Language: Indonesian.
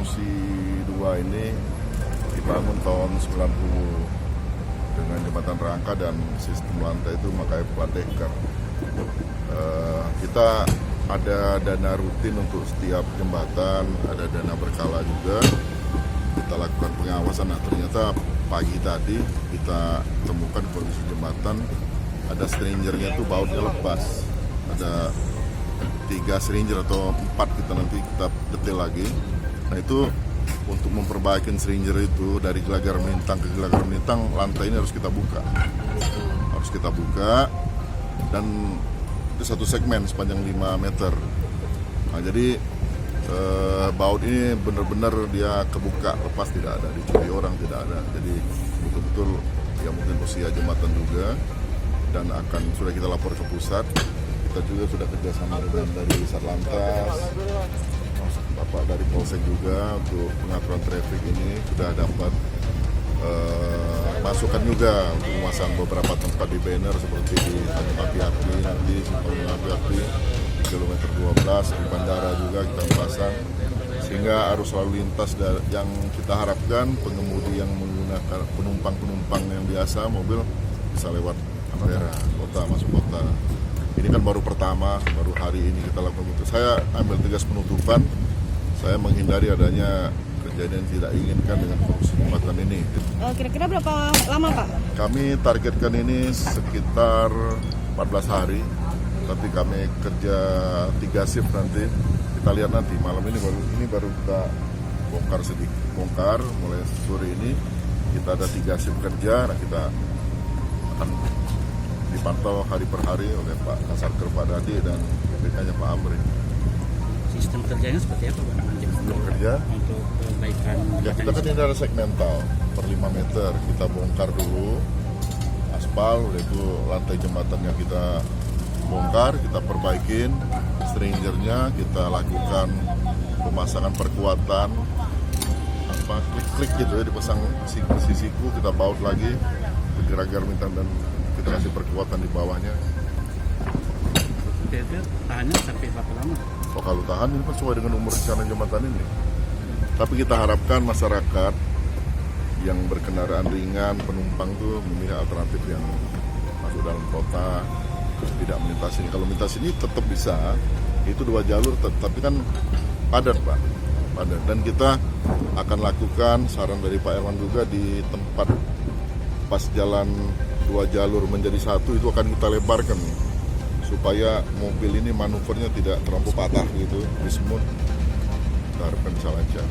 Solusi 2 ini dibangun tahun 90 dengan jembatan rangka dan sistem lantai itu memakai plat deker. Kita ada dana rutin untuk setiap jembatan, ada dana berkala juga. Kita lakukan pengawasan. Nah, ternyata pagi tadi kita temukan kondisi jembatan ada stringernya itu bautnya lepas. Ada 3 stringer atau 4 kita detail lagi. Nah, itu untuk memperbaiki stringer itu dari Gelagar Melintang ke Gelagar Melintang, lantai ini harus kita buka. Harus kita buka dan itu satu segmen sepanjang 5 meter. Nah, jadi baut ini benar-benar dia kebuka, lepas tidak ada, dicuri orang tidak ada. Jadi betul-betul ya mungkin usia jembatan juga dan sudah kita lapor ke pusat. Kita juga sudah kerjasama dengan dari Satlantas, Bapak dari Polsek juga untuk pengaturan traffic ini sudah dapat masukan juga untuk memasang beberapa tempat di banner seperti di Tanjung Api-Api nanti Tanjung Api-Api kilometer 12 di bandara juga kita pasang sehingga arus lalu lintas yang kita harapkan pengemudi yang menggunakan penumpang yang biasa mobil bisa lewat area kota masuk kota. Ini kan baru pertama, baru hari ini kita lakukan itu. Saya ambil tegas penutupan, saya menghindari adanya kejadian tidak inginkan dengan fungsi jembatan ini. Kira-kira berapa lama, Pak? Kami targetkan ini sekitar 14 hari, tapi kami kerja 3 shift nanti. Kita lihat nanti malam ini baru kita bongkar mulai sore ini. Kita ada 3 shift kerja, nah kita akan dipantau hari per hari oleh Pak Kasarker, Pak Dadi dan BPK-nya Pak Amri. Sistem kerjanya seperti apa, Pak? Sistem kerja untuk perbaikan ya, kita kan ini ada segmental per 5 meter. Kita bongkar dulu aspal, udah itu lantai jembatannya kita bongkar, kita perbaikin stringernya, kita lakukan pemasangan perkuatan klik-klik gitu ya, dipasang siku, kita baut lagi ke Gelagar Melintang dan kita kasih perkuatan di bawahnya. Itu tahannya sampai berapa lama? Oh, kalau tahan ini kan sesuai dengan umur rencana jembatan ini. Tapi kita harapkan masyarakat yang berkendaraan ringan, penumpang tuh memilih alternatif yang masuk dalam kota, tidak melintasi ini. Kalau melintasi ini tetap bisa, itu 2 jalur, tapi kan padat, Pak. Padat. Dan kita akan lakukan saran dari Pak Erwan juga di tempat pas jalan 2 jalur menjadi 1 itu akan kita lebarkan supaya mobil ini manuvernya tidak terlampau patah gitu, di smooth. Kita harapkan bisa lancar.